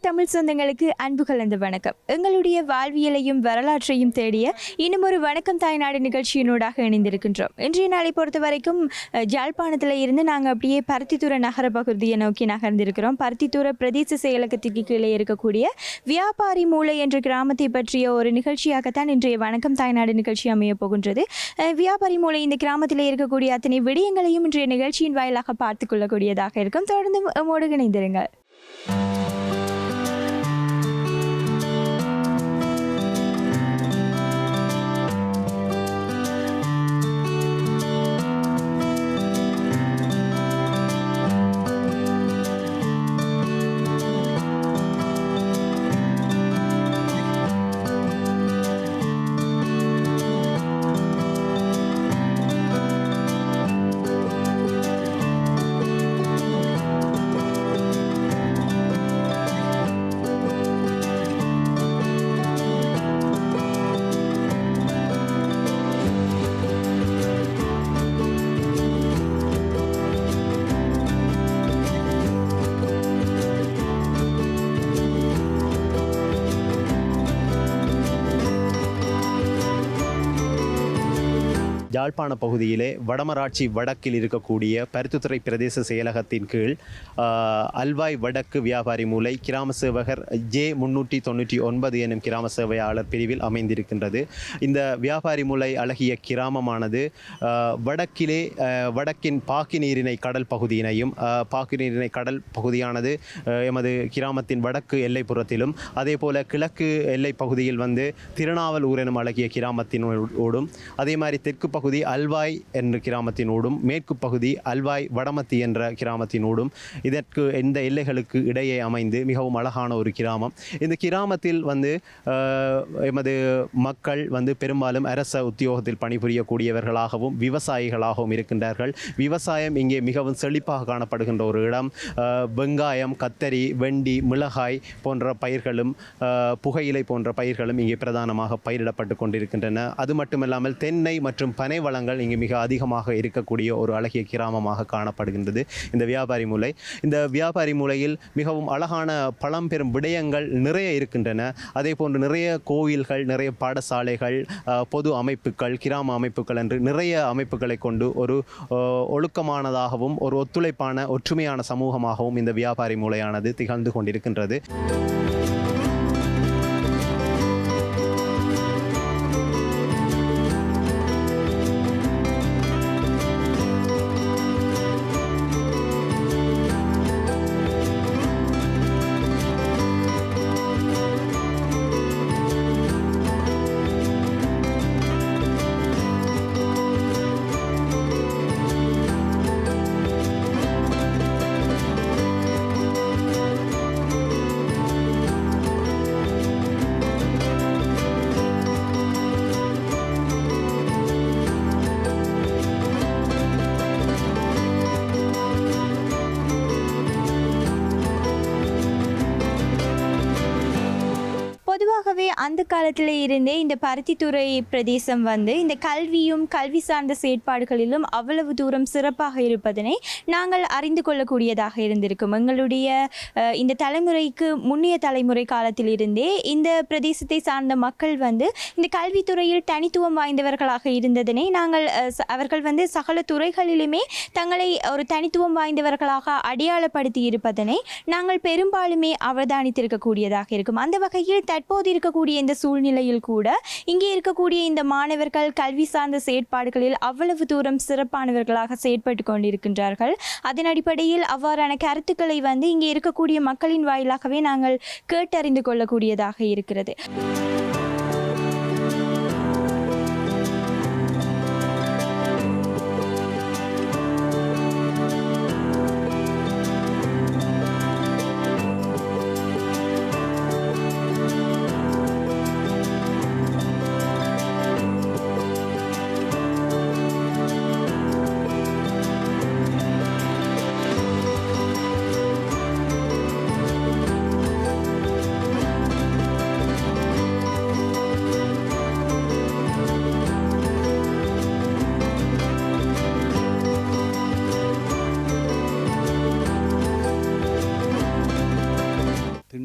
தமிழ் சொந்தங்களுக்கு அன்பு கலந்த வணக்கம். எங்களுடைய வாழ்வியலையும் வரலாற்றையும் தேடிய இன்னும் ஒரு வணக்கம் தாய்நாடு நிகழ்ச்சியினூடாக இணைந்திருக்கின்றோம். இன்றைய நாளை பொறுத்த வரைக்கும் ஜாழ்ப்பாணத்தில் இருந்து நாங்கள் அப்படியே பருத்தித்துறை நகர பகுதியை நோக்கி நகர்ந்திருக்கிறோம். பருத்தித்துறை பிரதேச செயலகத்திற்கு கீழே இருக்கக்கூடிய வியாபாரி மூலை என்ற கிராமத்தை பற்றிய ஒரு நிகழ்ச்சியாகத்தான் இன்றைய வணக்கம் தாய்நாடு நிகழ்ச்சி அமைய போகின்றது. வியாபாரி மூலை இந்த கிராமத்தில் இருக்கக்கூடிய அத்தனை விடயங்களையும் இன்றைய நிகழ்ச்சியின் வாயிலாக பார்த்து கொள்ளக்கூடியதாக இருக்கும். தொடர்ந்து நம்மோடு இணைந்திருங்கள். யாழ்ப்பாண பகுதியிலே வடமராட்சி வடக்கில் இருக்கக்கூடிய பருத்தித்துறை பிரதேச செயலகத்தின் கீழ் அல்வாய் வடக்கு வியாபாரி மூலை கிராம சேவகர் J399 எனும் கிராம சேவையாளர் பிரிவில் அமைந்திருக்கின்றது. இந்த வியாபாரி மூலை அழகிய கிராமமானது வடக்கிலே வடக்கின் பாக்கி நீரிணை கடல் பகுதியினையும் பாக்கி நீரிணை கடல் பகுதியானது எமது கிராமத்தின் வடக்கு எல்லைப்புறத்திலும் அதே போல கிழக்கு எல்லை பகுதியில் திருநாவலூர் எனும் அழகிய கிராமத்தினோடும் அதே மாதிரி தெற்கு பகுதி அல்வாய் என்ற கிராமத்தினோடும் மேற்கு பகுதி அல்வாய் வடமத்தி என்ற கிராமத்தினோடும் இதற்கு இந்த எல்லைகளுக்கு இடையே அமைந்து மிகவும் அழகான ஒரு கிராமம். இந்த கிராமத்தில் எமது மக்கள் பெரும்பாலும் அரச உத்தியோகத்தில் பணிபுரியக்கூடியவர்களாகவும் விவசாயிகளாகவும் இருக்கின்றார்கள். விவசாயம் இங்கே மிகவும் செழிப்பாக காணப்படுகின்ற ஒரு இடம். வெங்காயம், கத்தரி, வெண்டி, மிளகாய் போன்ற பயிர்களும் புகையிலை போன்ற பயிர்களும் இங்கே பிரதானமாக பயிரிடப்பட்டு கொண்டிருக்கின்றன. அது மட்டுமல்லாமல் தென்னை மற்றும் பனை வளங்கள் இங்கு மிக அதிகமாக இருக்கக்கூடிய ஒரு அழகிய கிராமமாக காணப்படுகின்றது இந்த வியாபாரி மூலை. இந்த வியாபாரி மூலையில் மிகவும் அழகான பழம்பெரும் விடயங்கள் நிறைய இருக்கின்றன. அதே போன்று நிறைய கோயில்கள், நிறைய பாடசாலைகள், பொது அமைப்புகள், கிராம அமைப்புகள் என்று நிறைய அமைப்புகளை கொண்டு ஒரு ஒழுக்கமானதாகவும் ஒரு ஒத்துழைப்பான ஒற்றுமையான சமூகமாகவும் இந்த வியாபாரி மூலையானது திகழ்ந்து கொண்டிருக்கின்றது. பொதுவாகவே அந்த காலத்தில் இருந்தே இந்த பருத்தித்துறை பிரதேசம் இந்த கல்வியும் கல்வி சார்ந்த செயற்பாடுகளிலும் அவ்வளவு தூரம் சிறப்பாக இருப்பதனை நாங்கள் அறிந்து கொள்ளக்கூடியதாக இருந்திருக்கும். எங்களுடைய இந்த தலைமுறைக்கு முன்னைய தலைமுறை காலத்தில் இருந்தே இந்த பிரதேசத்தை சார்ந்த மக்கள் இந்த கல்வித்துறையில் தனித்துவம் வாய்ந்தவர்களாக இருந்ததனை நாங்கள் அவர்கள் சகல துறைகளிலுமே தங்களை ஒரு தனித்துவம் வாய்ந்தவர்களாக அடையாளப்படுத்தி இருப்பதனை நாங்கள் பெரும்பாலுமே அவதானித்திருக்கக்கூடியதாக இருக்கும். அந்த வகையில் தற்போது இருக்கக்கூடிய இந்த சூழ்நிலையில் கூட இங்கே இருக்கக்கூடிய இந்த மாணவர்கள் கல்வி சார்ந்த செயற்பாடுகளில் அவ்வளவு தூரம் சிறப்பானவர்களாக செயற்பட்டு கொண்டிருக்கின்றார்கள். அதன் அடிப்படையில் அவ்வாறான கருத்துக்களை இங்கே இருக்கக்கூடிய மக்களின் வாயிலாகவே நாங்கள் கேட்டறிந்து கொள்ளக்கூடியதாக இருக்கிறது.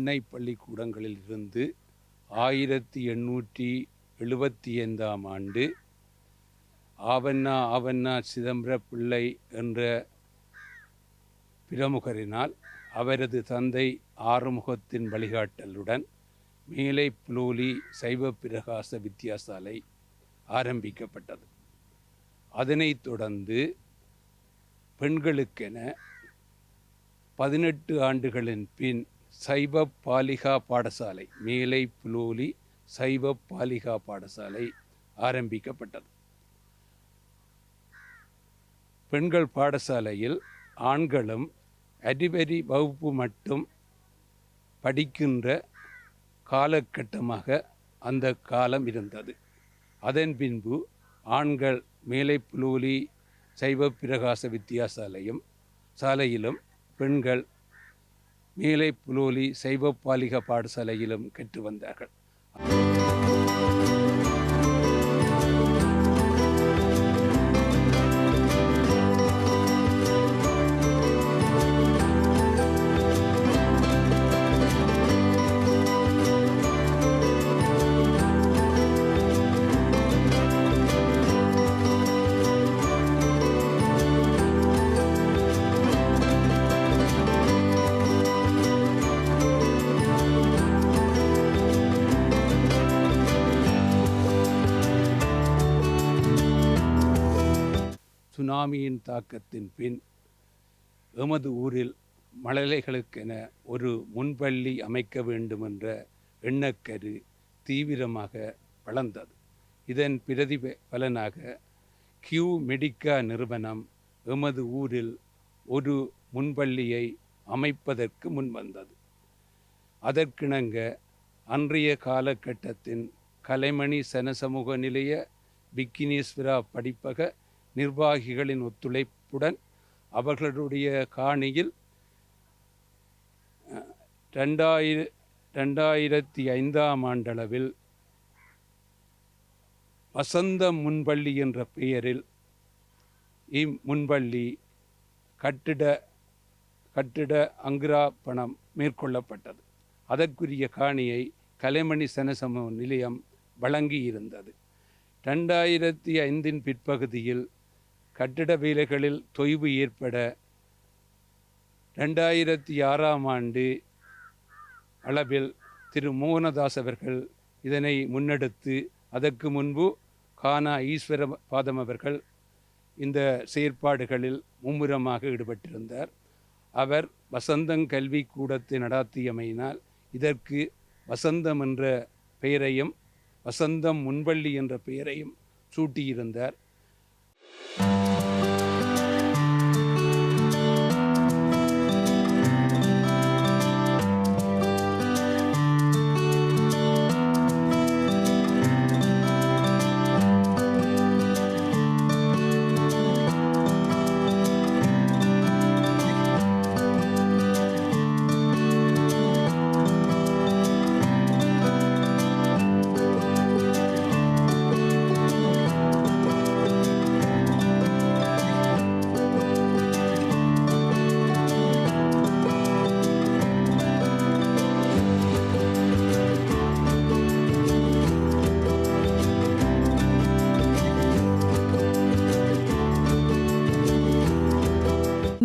எண்ணெய் பள்ளிக்கூடங்களில் இருந்து 1875 ஆண்டு ஆவண்ணா சிதம்பர பிள்ளை என்ற பிரமுகரினால் அவரது தந்தை ஆறுமுகத்தின் வழிகாட்டலுடன் மேலை புலோலி சைவ பிரகாச வித்தியாசாலை ஆரம்பிக்கப்பட்டது. அதனைத் தொடர்ந்து பெண்களுக்கென 18 ஆண்டுகளின் பின் சைவ பாலிகா பாடசாலை, மேலை புலோலி சைவ பாலிகா பாடசாலை ஆரம்பிக்கப்பட்டது. பெண்கள் பாடசாலையில் ஆண்களும் அடிவரி வகுப்பு மட்டும் படிக்கின்ற காலகட்டமாக அந்த காலம் இருந்தது. அதன் பின்பு ஆண்கள் மேலை புலோலி சைவ பிரகாச வித்தியாசாலையிலும் பெண்கள் மேலை புலோலி சைவ பாலிகா பாடசாலையிலும் கற்று வந்தார்கள். சுனாமியின் தாக்கத்தின் பின் எமது ஊரில் மழலைகளுக்கென ஒரு முன்பள்ளி அமைக்க வேண்டுமென்ற எண்ணக்கரு தீவிரமாக வளர்ந்தது. இதன் பிரதிபலனாக கியூ மெடிக்கா நிறுவனம் எமது ஊரில் ஒரு முன்பள்ளியை அமைப்பதற்கு முன்வந்தது. அதற்கிணங்க அன்றைய காலகட்டத்தின் கலைமணி சனசமூக நிலைய விக்கினேஸ்வரா படிப்பக நிர்வாகிகளின் ஒத்துழைப்புடன் அவர்களுடைய காணியில் 2005 ஆண்டளவில் வசந்த முன்பள்ளி என்ற பெயரில் இம்முன்பள்ளி கட்டிட அங்குராப்பணம் மேற்கொள்ளப்பட்டது. அதற்குரிய காணியை கலைமணி சனசமூக நிலையம் வழங்கியிருந்தது. 2005 பிற்பகுதியில் கட்டிட வேலைகளில் தொய்வு ஏற்பட 2006 ஆண்டு அளவில் திரு மோகனதாஸ் அவர்கள் இதனை முன்னெடுத்து, அதற்கு முன்பு கானா ஈஸ்வர பாதம் அவர்கள் இந்த செயற்பாடுகளில் மும்முரமாக ஈடுபட்டிருந்தார். அவர் வசந்தம் கல்வி கூடத்தை நடாத்தியமையினால் இதற்கு வசந்தம் என்ற பெயரையும் வசந்தம் முன்பள்ளி என்ற பெயரையும் சூட்டியிருந்தார்.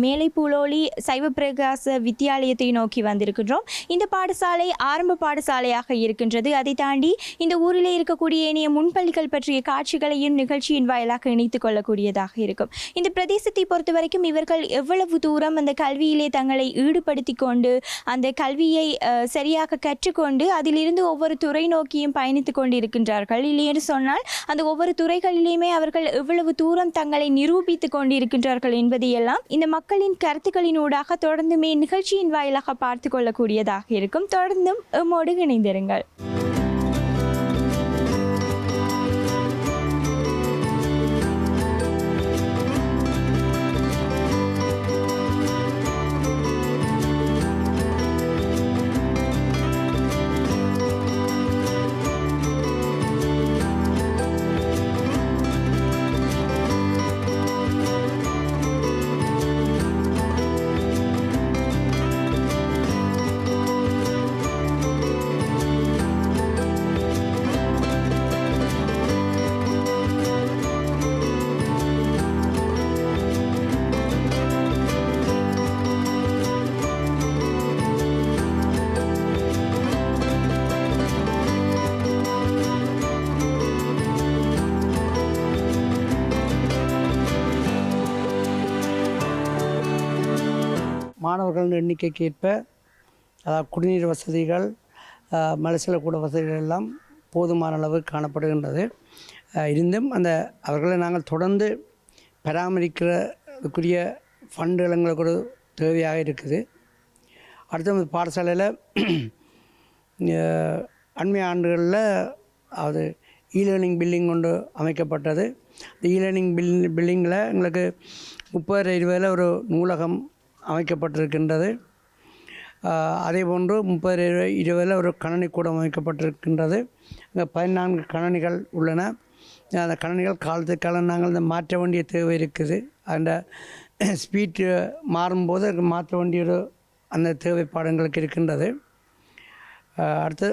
மேலை புலோலி சைவ பிரகாச வித்தியாலயத்தை நோக்கி வந்திருக்கின்றோம். இந்த பாடசாலை ஆரம்ப பாடசாலையாக இருக்கின்றது. அதை தாண்டி இந்த ஊரில் இருக்கக்கூடிய ஏனைய முன்பள்ளிகள் பற்றிய காட்சிகளையும் நிகழ்ச்சியின் வாயிலாக இணைத்துக் கொள்ளக்கூடியதாக இருக்கும். இந்த பிரதேசத்தை பொறுத்த வரைக்கும் இவர்கள் எவ்வளவு தூரம் அந்த கல்வியிலே தங்களை ஈடுபடுத்தி கொண்டு அந்த கல்வியை சரியாக கற்றுக்கொண்டு அதிலிருந்து ஒவ்வொரு துறை நோக்கியும் பயணித்து கொண்டு இருக்கின்றார்கள். இல்லையென்று சொன்னால் அந்த ஒவ்வொரு துறைகளிலுமே அவர்கள் எவ்வளவு தூரம் தங்களை நிரூபித்து கொண்டு இருக்கின்றார்கள் என்பதையெல்லாம் இந்த மக்களின் கருத்துக்களினூடாக தொடர்ந்துமே நிகழ்ச்சியின் வாயிலாக பார்த்து கொள்ளக்கூடியதாக இருக்கும். தொடர்ந்தும் எம்மோடு இணைந்திருங்கள். மாணவர்களின் எண்ணிக்கைக்கு ஏற்ப குடிநீர் வசதிகள் மலசலக்கூட வசதிகள் எல்லாம் போதுமான அளவு காணப்படுகின்றது. இருந்தும் அவர்களை நாங்கள் தொடர்ந்து பராமரிக்கிறதுக்குரிய ஃபண்டுகள் எங்களுக்கு ஒரு தேவையாக இருக்குது. அடுத்த பாடசாலையில் அண்மை ஆண்டுகளில் அது லேர்னிங் பில்டிங் கொண்டு அமைக்கப்பட்டது. இந்த லேர்னிங் பில்டிங்கில் எங்களுக்கு 30-20 ஒரு நூலகம் அமைக்கப்பட்டிருக்கின்றது. அதே போன்று 30-20 ஒரு கணனி கூடம் அமைக்கப்பட்டிருக்கின்றது. இங்கே 14 கணனிகள் உள்ளன. அந்த கணனிகள் காலத்துக்கு காலம் நாங்கள் இந்த மாற்ற வேண்டிய தேவை இருக்குது. அந்த ஸ்பீட் மாறும்போது அதுக்கு மாற்ற வேண்டிய ஒரு அந்த தேவைப்பாடு எங்களுக்கு இருக்கின்றது. அடுத்து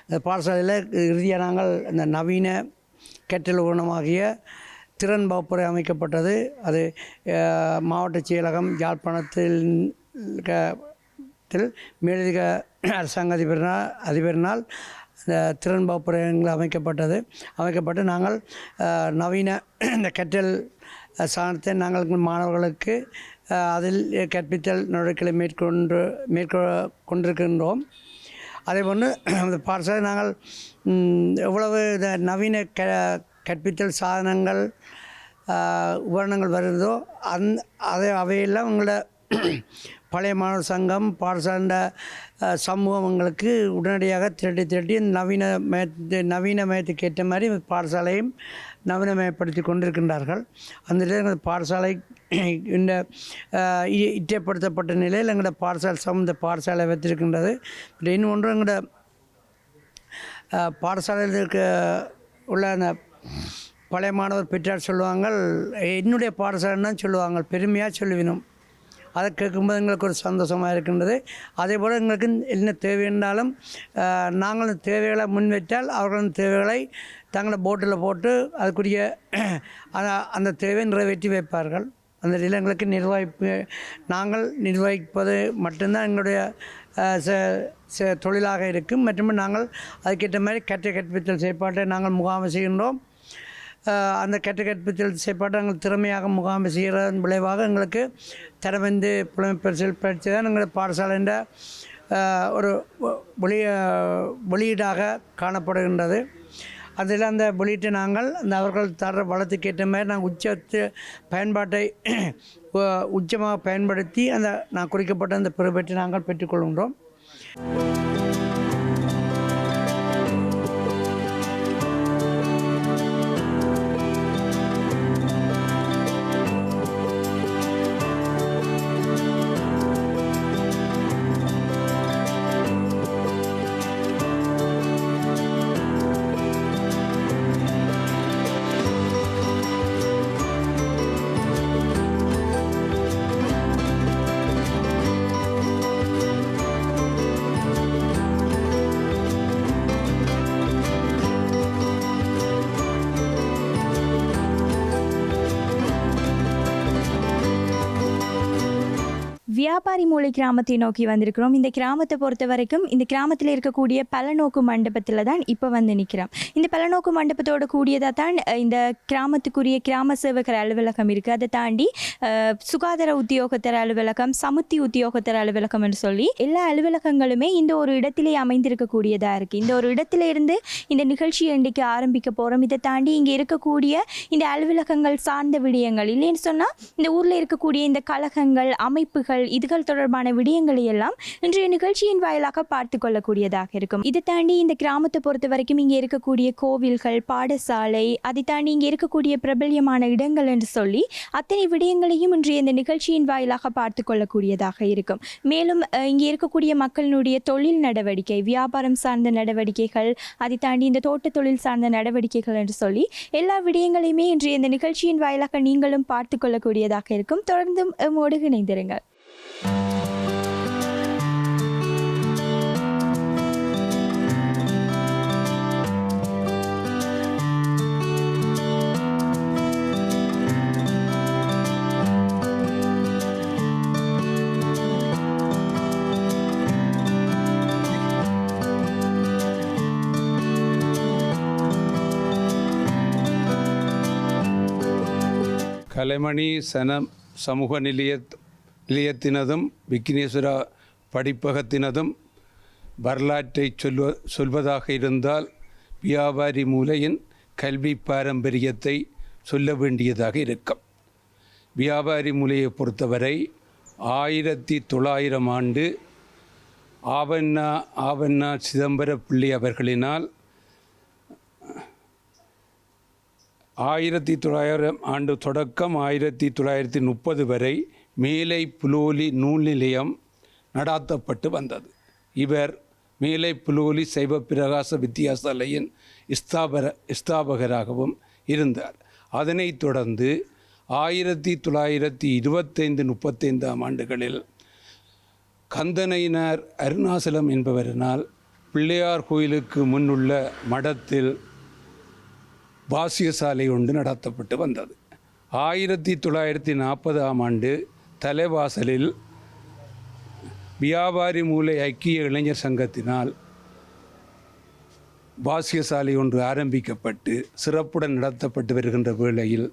இந்த பாடசாலையில் இறுதியாக நாங்கள் இந்த நவீன கற்றல் உபகரணமாகிய திறன் வகுப்பறை அமைக்கப்பட்டது. அது மாவட்ட செயலகம் யாழ்ப்பாணத்தில் மேலதிக அரசாங்க அதிபரினால் இந்த திறன் வகுப்பறைகள் அமைக்கப்பட்டு நாங்கள் நவீன இந்த கற்றல் சாதனத்தை நாங்கள் மாணவர்களுக்கு அதில் கற்பித்தல் நடவடிக்கைகளை கொண்டிருக்கின்றோம். அதேபோன்று இந்த பாடசாலை நாங்கள் எவ்வளவு இந்த நவீன கற்பித்தல் சாதனங்கள் உபகரணங்கள் வருதோ அவையெல்லாம் உங்களோட பழைய மாணவர் சங்கம் பாடசாலை சமூகம் எங்களுக்கு உடனடியாக திரட்டி நவீனமயத்துக்கு ஏற்ற மாதிரி பாடசாலையும் நவீனமயப்படுத்தி கொண்டிருக்கின்றார்கள். அந்த நிலையில் எங்கள் பாடசாலை இந்த இற்றப்படுத்தப்பட்ட நிலையில் எங்களோட பாடசாலை வைத்திருக்கின்றது. இன்னும் ஒன்று எங்களோட பாடசாலையில் உள்ள அந்த பழைய மாணவர் பெற்றார் சொல்லுவாங்க, என்னுடைய பாடசாலைன்னு தான் சொல்லுவாங்க, பெருமையாக சொல்லுவினோம். அதை கேட்கும்போது எங்களுக்கு ஒரு சந்தோஷமாக இருக்கின்றது. அதே போல் எங்களுக்கு என்ன தேவை என்றாலும் நாங்கள் தேவைகளை முன்வைத்தால் அவர்களின் தேவைகளை தங்களை போட்டில் போட்டு அதுக்குரிய அந்த தேவையை நிறைவேற்றி வைப்பார்கள். அந்த நிலையில் எங்களுக்கு நாங்கள் நிர்வகிப்பது மட்டும்தான் எங்களுடைய தொழிலாக இருக்கும். மற்றும் நாங்கள் அதுக்கேற்ற மாதிரி கற்பித்தல் செயற்பாட்டை நாங்கள் முகாம் செய்கின்றோம். அந்த கற்பித்தல் செயற்பாட்டை நாங்கள் திறமையாக முகாம் செய்கிறதன் விளைவாக எங்களுக்கு தரவந்து புலமைப்பரிசில் பயிற்சி தான் எங்கள் பாடசாலைன்ற ஒரு வெளியீடாக காணப்படுகின்றது. அதில் அந்த வெளியீட்டை நாங்கள் அவர்கள் தர வளத்துக்கு ஏற்ற மாதிரி நாங்கள் பயன்பாட்டை உச்சமாக பயன்படுத்தி நான் குறிக்கப்பட்ட அந்த பெறுபேற்றை நாங்கள் பெற்றுக்கொள்கின்றோம். வியாபாரி மூலை கிராமத்தை நோக்கி வந்திருக்கிறோம். இந்த கிராமத்தை பொறுத்த வரைக்கும் இந்த கிராமத்தில் இருக்கக்கூடிய பலநோக்கு மண்டபத்தில் தான் இப்போ வந்து நிற்கிறோம். இந்த பலநோக்கு மண்டபத்தோடு கூடியதாக தான் இந்த கிராமத்துக்குரிய கிராம சேவகர் அலுவலகம் இருக்குது. அதை தாண்டி சுகாதார உத்தியோகத்தர் அலுவலகம், சமுத்தி உத்தியோகத்தர் அலுவலகம் என்று சொல்லி எல்லா அலுவலகங்களுமே இந்த ஒரு இடத்திலே அமைந்திருக்கக்கூடியதாக இருக்குது. இந்த ஒரு இடத்துல இருந்து இந்த நிகழ்ச்சி இன்றைக்கு ஆரம்பிக்க போகிறோம். இதை தாண்டி இங்கே இருக்கக்கூடிய இந்த அலுவலகங்கள் சார்ந்த விடயங்கள் இல்லைன்னு சொன்னால் இந்த ஊரில் இருக்கக்கூடிய இந்த கழகங்கள், அமைப்புகள், இதுகள் தொடர்பான விடயங்களை எல்லாம் இன்றைய நிகழ்ச்சியின் வாயிலாக பார்த்து கொள்ளக்கூடியதாக இருக்கும். இதை தாண்டி இந்த கிராமத்தை பொறுத்த வரைக்கும் இங்கே இருக்கக்கூடிய கோவில்கள், பாடசாலை, அதை தாண்டி இங்கே இருக்கக்கூடிய பிரபல்யமான இடங்கள் என்று சொல்லி அத்தனை விடயங்களையும் இன்றைய இந்த நிகழ்ச்சியின் வாயிலாக பார்த்து கொள்ளக்கூடியதாக இருக்கும். மேலும் இங்கே இருக்கக்கூடிய மக்களினுடைய தொழில் நடவடிக்கை, வியாபாரம் சார்ந்த நடவடிக்கைகள், அதை தாண்டி இந்த தோட்ட தொழில் சார்ந்த நடவடிக்கைகள் என்று சொல்லி எல்லா விடயங்களையுமே இன்றைய இந்த நிகழ்ச்சியின் வாயிலாக நீங்களும் பார்த்து கொள்ளக்கூடியதாக இருக்கும். தொடர்ந்தும் எம்மோடு இணைந்திருங்கள். கலைமணி சமூக நிலைய நிலையத்தினதும் விக்னேஸ்வரா படிப்பகத்தினதும் வரலாற்றை சொல்வதாக இருந்தால் வியாபாரி மூலையின் கல்வி பாரம்பரியத்தை சொல்ல வேண்டியதாக இருக்கும். வியாபாரி மூலையை பொறுத்தவரை 1900 ஆண்டு ஆவண்ணா சிதம்பர பிள்ளை அவர்களினால் 1900 ஆண்டு தொடக்கம் 1930 வரை மேலை புலோலி நூல் நிலையம் நடாத்தப்பட்டு வந்தது. இவர் மேலை புலோலி சைவ பிரகாச வித்தியாசாலையின் ஸ்தாபகராகவும் இருந்தார். அதனைத் தொடர்ந்து 1925-35 ஆண்டுகளில் கந்தனையினார் அருணாசலம் என்பவரினால் பிள்ளையார் கோயிலுக்கு முன்னுள்ள மடத்தில் வாசியசாலை ஒன்று நடத்தப்பட்டு வந்தது. 1940 ஆண்டு தலைவாசலில் வியாபாரி மூலை ஐக்கிய இளைஞர் சங்கத்தினால் வாசியசாலை ஒன்று ஆரம்பிக்கப்பட்டு சிறப்புடன் நடத்தப்பட்டு வருகின்ற வேளையில்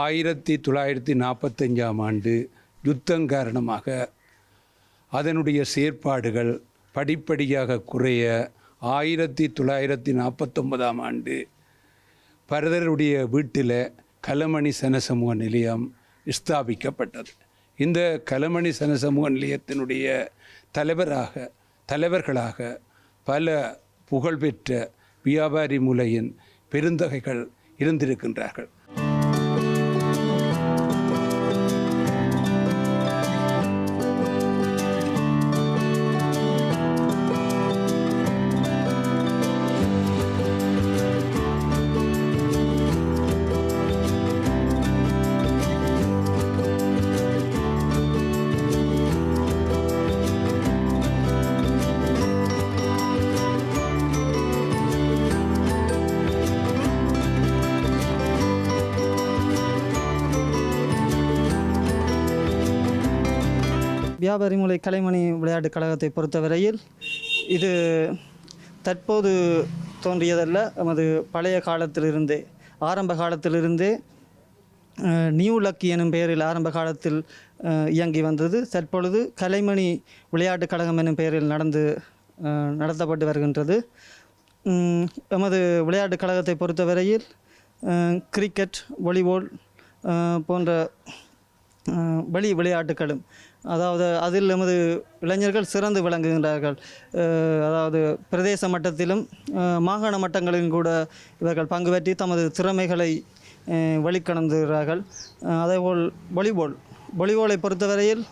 1945 ஆண்டு யுத்தம் காரணமாக அதனுடைய செயற்பாடுகள் படிப்படியாக குறைய 1949 ஆண்டு பரதருடைய வீட்டில் கலமணி சனசமூக நிலையம் ஸ்தாபிக்கப்பட்டது. இந்த கலமணி சனசமூக நிலையத்தினுடைய தலைவர்களாக பல புகழ்பெற்ற வியாபாரி மூலையின் பெருந்தகைகள் இருந்திருக்கின்றார்கள். வியாபாரி மூலை கலைமணி விளையாட்டுக் கழகத்தை பொறுத்தவரையில் இது தற்போது தோன்றியதல்ல. நமது பழைய காலத்திலிருந்தே ஆரம்ப காலத்திலிருந்தே நியூ லக்கி எனும் பெயரில் ஆரம்ப காலத்தில் இயங்கி வந்தது. தற்பொழுது கலைமணி விளையாட்டுக் கழகம் எனும் பெயரில் நடத்தப்பட்டு வருகின்றது. எமது விளையாட்டுக் கழகத்தை பொறுத்தவரையில் கிரிக்கெட், வாலிபால் போன்ற வெளி விளையாட்டுகளும், அதாவது அதில் நமது இளைஞர்கள் சிறந்து விளங்குகின்றார்கள். அதாவது பிரதேச மட்டத்திலும் மாகாண மட்டங்களிலும் கூட இவர்கள் பங்கு பெற்றி தமது திறமைகளை வெளிக்கொணர்ந்துகிறார்கள். அதேபோல் வாலிபாலை பொறுத்தவரையில்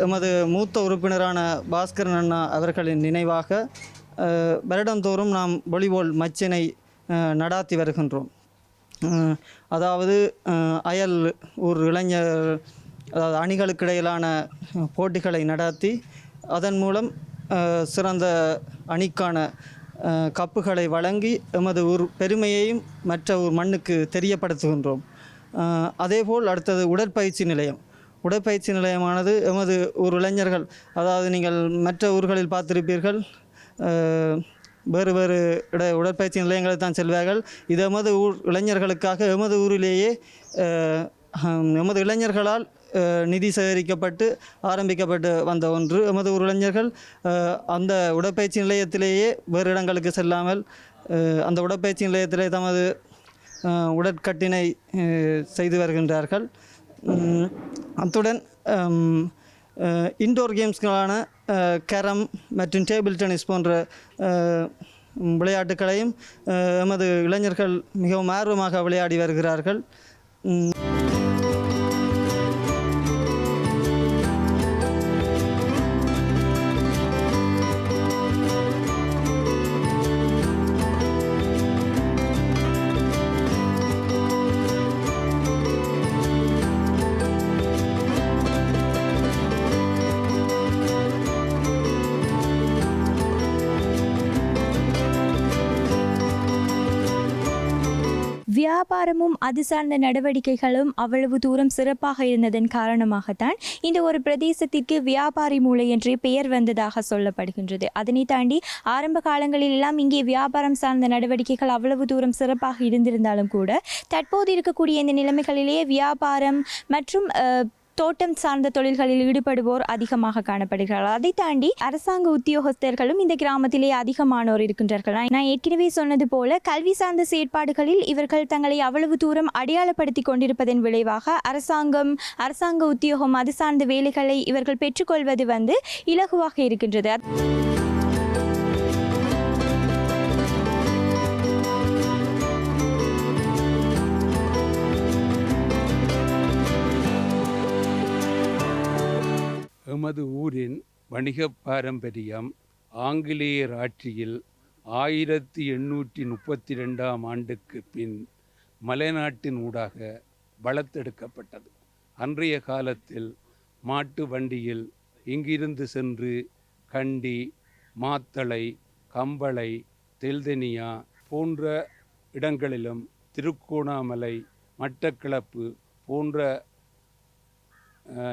எமது மூத்த உறுப்பினரான பாஸ்கரன் அண்ணா அவர்களின் நினைவாக வருடந்தோறும் நாம் வாலிபால் மச்சினை நடாத்தி வருகின்றோம். அதாவது அயல் ஊர் இளைஞர், அதாவது அணிகளுக்கு இடையிலான போட்டிகளை நடாத்தி அதன் மூலம் சிறந்த அணிக்கான கப்புகளை வழங்கி எமது ஊர் பெருமையையும் மற்ற ஊர் மண்ணுக்கு தெரியப்படுத்துகின்றோம். அதேபோல் அடுத்தது உடற்பயிற்சி நிலையமானது எமது ஊர் இளைஞர்கள், அதாவது நீங்கள் மற்ற ஊர்களில் பார்த்திருப்பீர்கள், வேறு உடற்பயிற்சி நிலையங்களை தான் செல்வார்கள். இது எமது ஊர் இளைஞர்களுக்காக எமது ஊரிலேயே எமது இளைஞர்களால் நிதி சேகரிக்கப்பட்டு ஆரம்பிக்கப்பட்டு வந்த ஒன்று. எமது ஊர் இளைஞர்கள் அந்த உடற்பயிற்சி நிலையத்திலேயே வேறு இடங்களுக்கு செல்லாமல் அந்த உடற்பயிற்சி நிலையத்திலே தமது உடற்கட்டினை செய்து வருகின்றார்கள். அத்துடன் இன்டோர் கேம்ஸ்களான கேரம் மற்றும் டேபிள் டென்னிஸ் போன்ற விளையாட்டுகளையும் எமது இளைஞர்கள் மிகவும் ஆர்வமாக விளையாடி வருகிறார்கள். வியாபாரமும் அது சார்ந்த நடவடிக்கைகளும் அவ்வளவு தூரம் சிறப்பாக இருந்ததன் காரணமாகத்தான் இந்த ஒரு பிரதேசத்திற்கு வியாபாரி மூலை என்று பெயர் வந்ததாக சொல்லப்படுகின்றது. அதனை தாண்டி ஆரம்ப காலங்களில் எல்லாம் இங்கே வியாபாரம் சார்ந்த நடவடிக்கைகள் அவ்வளவு தூரம் சிறப்பாக இருந்திருந்தாலும் கூட தற்போது இருக்கக்கூடிய இந்த நிலைமைகளிலேயே வியாபாரம் மற்றும் தோட்டம் சார்ந்த தொழில்களில் ஈடுபடுவோர் அதிகமாக காணப்படுகிறார்கள். அதை தாண்டி அரசாங்க உத்தியோகஸ்தர்களும் இந்த கிராமத்திலே அதிகமானோர் இருக்கின்றார்கள். நான் ஏற்கனவே சொன்னது போல கல்வி சார்ந்த செயற்பாடுகளில் இவர்கள் தங்களை அவ்வளவு தூரம் அடையாளப்படுத்தி கொண்டிருப்பதன் விளைவாக அரசாங்க உத்தியோகம் அது சார்ந்த வேலைகளை இவர்கள் பெற்றுக்கொள்வது இலகுவாக இருக்கின்றது. எமது ஊரின் வணிக பாரம்பரியம் ஆங்கிலேயர் ஆட்சியில் 1832ஆம் ஆண்டுக்கு பின் மலைநாட்டின் ஊடாக வளர்த்தெடுக்கப்பட்டது. அன்றைய காலத்தில் மாட்டு வண்டியில் இங்கிருந்து சென்று கண்டி, மாத்தளை, கம்பளை, தெல்தெனியா போன்ற இடங்களிலும் திருக்கோணாமலை, மட்டக்களப்பு போன்ற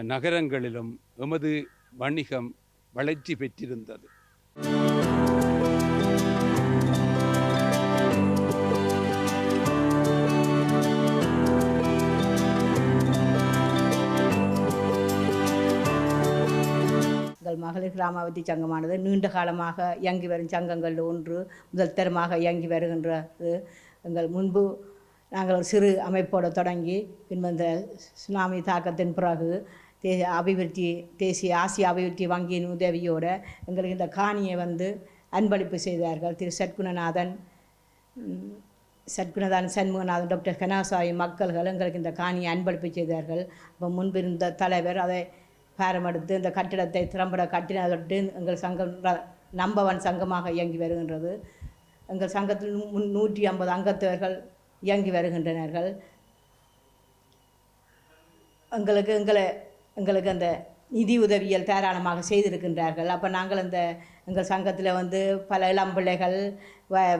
நகரங்களிலும் எமது வணிகம் வளர்ச்சி பெற்றிருந்தது. எங்கள் மகளிர் கிராமாவதி சங்கமானது நீண்ட காலமாக இயங்கி வரும் சங்கங்கள் ஒன்று, முதல் தரமாக இயங்கி வருகின்றது. எங்கள் முன்பு நாங்கள் ஒரு சிறு அமைப்போடு தொடங்கி பின்வந்த சுனாமி தாக்கத்தின் பிறகு தேசிய ஆசிய அபிவிருத்தி வங்கியின் உதவியோடு எங்களுக்கு இந்த காணியை அன்பளிப்பு செய்தார்கள். திரு சண்முகநாதன், டாக்டர் கனாசாயி மக்கள்கள் எங்களுக்கு இந்த காணியை அன்பளிப்பு செய்தார்கள். அப்போ முன்பிருந்த தலைவர் அதை பாரமெடுத்து இந்த கட்டிடத்தை திறம்பட கட்டினதொட்டு எங்கள் சங்கம் நம்பவன் சங்கமாக இயங்கி வருகின்றது. எங்கள் சங்கத்தில் 150 அங்கத்தவர்கள் இயங்கி வருகின்றனர்கள். எங்களுக்கு அந்த நிதி உதவியல் தாராளமாக செய்திருக்கின்றார்கள். அப்போ நாங்கள் எங்கள் சங்கத்தில் பல இளம் பிள்ளைகள்,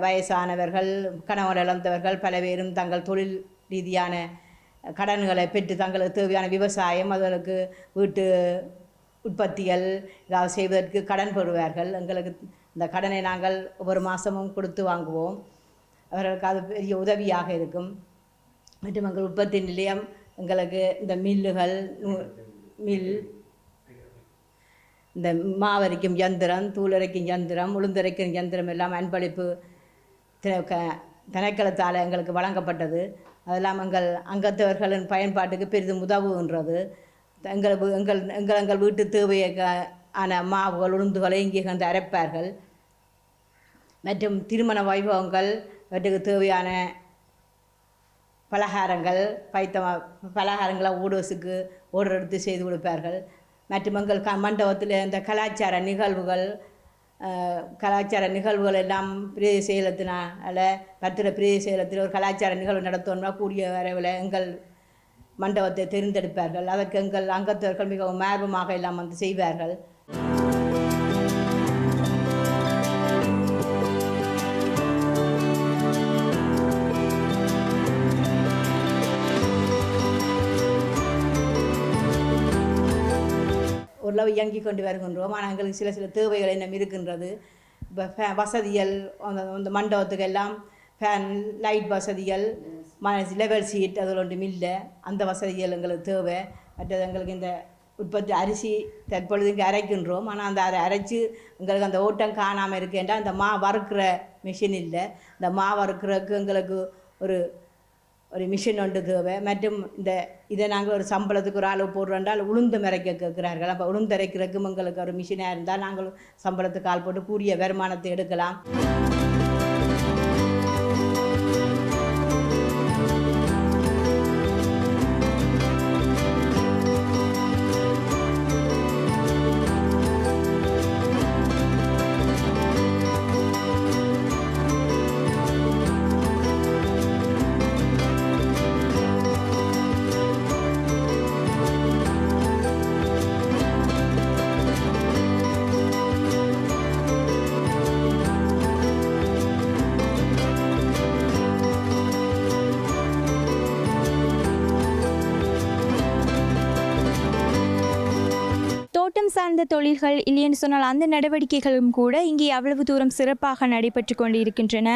வயசானவர்கள், கணவன் இழந்தவர்கள் பல பேரும் தங்கள் தொழில் ரீதியான கடன்களை பெற்று தங்களுக்கு தேவையான விவசாயம், அதற்கு வீட்டு உற்பத்திகள் ஏதாவது செய்வதற்கு கடன் பெறுவார்கள். எங்களுக்கு இந்த கடனை நாங்கள் ஒவ்வொரு மாதமும் கொடுத்து வாங்குவோம். அவர்களுக்கு அது பெரிய உதவியாக இருக்கும். மற்றும் எங்கள் உற்பத்தி நிலையம் எங்களுக்கு இந்த மில்லுகள், இந்த மாவரைக்கும் யந்திரம், தூளரைக்கும் யந்திரம், உளுந்தரைக்கும் யந்திரம் எல்லாம் அன்பளிப்பு திணைக்களத்தால் எங்களுக்கு வழங்கப்பட்டது. அதெல்லாம் எங்கள் அங்கத்தவர்களின் பயன்பாட்டுக்கு பெரிதும் உதவுகின்றது. எங்கள் வீட்டு தேவையான மாவுகள், உளுந்துகளை இங்கே அரைப்பார்கள். மற்றும் திருமண வைபவங்கள், வீட்டுக்கு தேவையான பலகாரங்கள், பலகாரங்களை ஓடோஸுக்கு ஓர்டர் எடுத்து செய்து கொடுப்பார்கள். மற்றும் எங்கள் மண்டபத்தில் இந்த கலாச்சார நிகழ்வுகள் எல்லாம் பிரதேச செயலத்தினால பிரதேச செயலத்தில் ஒரு கலாச்சார நிகழ்வு நடத்தணும்னா கூடிய வரைவில் எங்கள் மண்டபத்தை தேர்ந்தெடுப்பார்கள். அதற்கு எங்கள் அங்கத்தவர்கள் மிகவும் ஆர்வமாக எல்லாம் செய்வார்கள். ஓரளவு இயங்கி கொண்டு வருகின்றோம். ஆனால் எங்களுக்கு சில தேவைகள் இன்னும் இருக்கின்றது. இப்போ வசதிகள், அந்த மண்டபத்துக்கு எல்லாம் ஃபேன், லைட் வசதிகள், லெவல் சீட் அதில் ஒன்றும் இல்லை. அந்த வசதிகள் எங்களுக்கு தேவை. மற்றது எங்களுக்கு இந்த உற்பத்தி அரிசி தற்பொழுது இங்கே அரைக்கின்றோம். ஆனால் அதை அரைச்சி எங்களுக்கு அந்த ஓட்டம் காணாமல் இருக்கேன்டா அந்த வறுக்கிற மிஷின் இல்லை. இந்த வறுக்கிறதுக்கு எங்களுக்கு ஒரு மிஷின் ஒன்று தேவை. மற்றும் இதை நாங்கள் ஒரு சம்பளத்துக்கு ஒரு ஆள் போடுறோண்டால் உளுந்து மறைக்க கேட்குறார்கள். அப்போ உளுந்தரைக்கிறதுக்கும் எங்களுக்கு ஒரு மிஷினாக இருந்தால் நாங்கள் சம்பளத்துக்கு ஆள் போட்டு கூடிய வருமானத்தை எடுக்கலாம். தோட்டம் சார்ந்த தொழில்கள் இல்லைன்னு சொன்னால் அந்த நடவடிக்கைகளும் கூட இங்கே அவ்வளவு தூரம் சிறப்பாக நடைபெற்று கொண்டு இருக்கின்றன.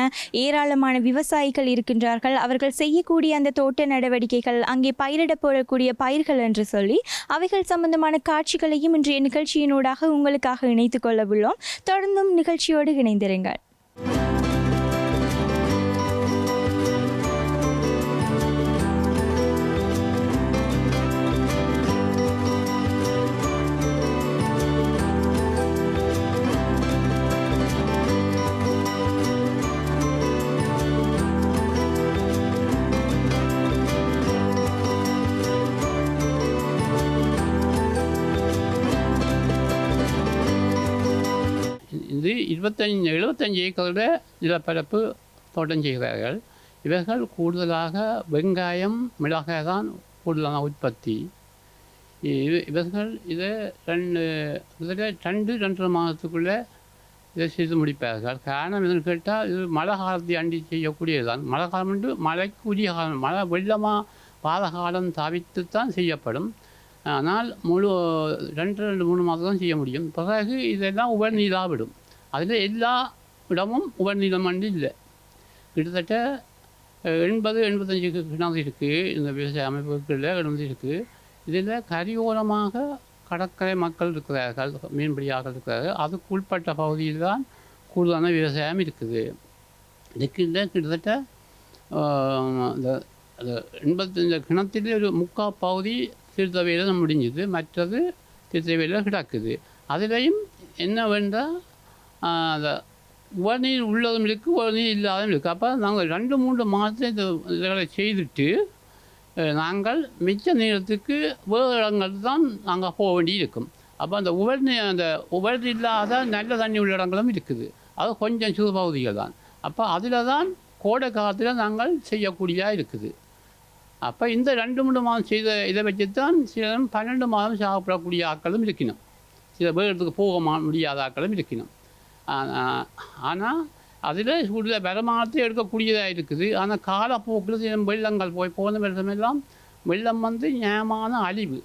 ஏராளமான விவசாயிகள் இருக்கின்றார்கள். அவர்கள் செய்யக்கூடிய அந்த தோட்ட நடவடிக்கைகள், அங்கே பயிரிடப்படக்கூடிய பயிர்கள் என்று சொல்லி அவைகள் சம்பந்தமான காட்சிகளையும் இன்றைய நிகழ்ச்சியினூடாக உங்களுக்காக இணைத்துக் கொள்ள உள்ளோம். தொடர்ந்தும் நிகழ்ச்சியோடு இணைந்திருங்கள். இது 75 ஏக்கரோட நிலப்பரப்பு தோட்டம் செய்கிறார்கள். இவர்கள் கூடுதலாக வெங்காயம், மிளகாய் தான் கூடுதலான உற்பத்தி. இவர்கள் இதை 2-2.5 மாதத்துக்குள்ளே இதை செய்து முடிப்பார்கள். காரணம் என்னன்னு கேட்டால், இது மழை காலத்தை அண்டி செய்யக்கூடியது தான். மழை காலம் என்று மழைக்குரிய காலம், மழை வெள்ளமாக பாத காலம் தவிர்த்து தான் செய்யப்படும். ஆனால் 2-3 மாதம் தான் செய்ய முடியும். பிறகு இதெல்லாம் உபர்நீராக விடும். அதில் எல்லா இடமும் உபர்நீளம் அண்டு இல்லை. கிட்டத்தட்ட 80-85 கிணறு இருக்குது. இந்த விவசாய அமைப்புகளில் கிணறு இருக்குது. இதில் கரையோரமாக கடற்கரை மக்கள் இருக்கிறார்கள், மீன்பிடியார்கள் இருக்கிறார்கள். அதுக்கு உட்பட்ட பகுதியில் தான் கூடுதலான விவசாயம் இருக்குது. இதுக்கு கிட்டத்தட்ட இந்த 85 கிணத்தில் ஒரு 3/4 பகுதி திருத்தவையில் முடிஞ்சுது, மற்றது திருத்தவையில் கிடக்குது. அதிலையும் என்னவென்றால் அந்த உவர்நீர் உள்ளதும் இருக்குது, உவர்நீர் இல்லாததும் இருக்குது. அப்போ நாங்கள் 2-3 மாதத்தை இதை செய்துட்டு நாங்கள் மிச்ச நேரத்துக்கு வேறு இடங்களுக்கு தான் நாங்கள் போக வேண்டி இருக்கும். அப்போ அந்த உவர்நீர் இல்லாத நல்ல தண்ணி உள்ள இடங்களும் இருக்குது. அது கொஞ்சம் சிறு பகுதிகள் தான். அப்போ அதில் தான் கோடை காலத்தில் நாங்கள் செய்யக்கூடியதாக இருக்குது. அப்போ இந்த 2-3 மாதம் செய்த இதை வச்சு தான் சில 12 மாதம் சாப்பிடக்கூடிய ஆட்களும் இருக்கணும். சில வேறத்துக்கு போக முடியாத ஆட்களும் இருக்கணும். ஆனால் அதில் கூடுதல் வருமானத்தை எடுக்கக்கூடியதாக இருக்குது. ஆனால் காலப்போக்கில் சில வெள்ளங்கள் போன வருஷமெல்லாம் வெள்ளம் நியாயமான அழிவு.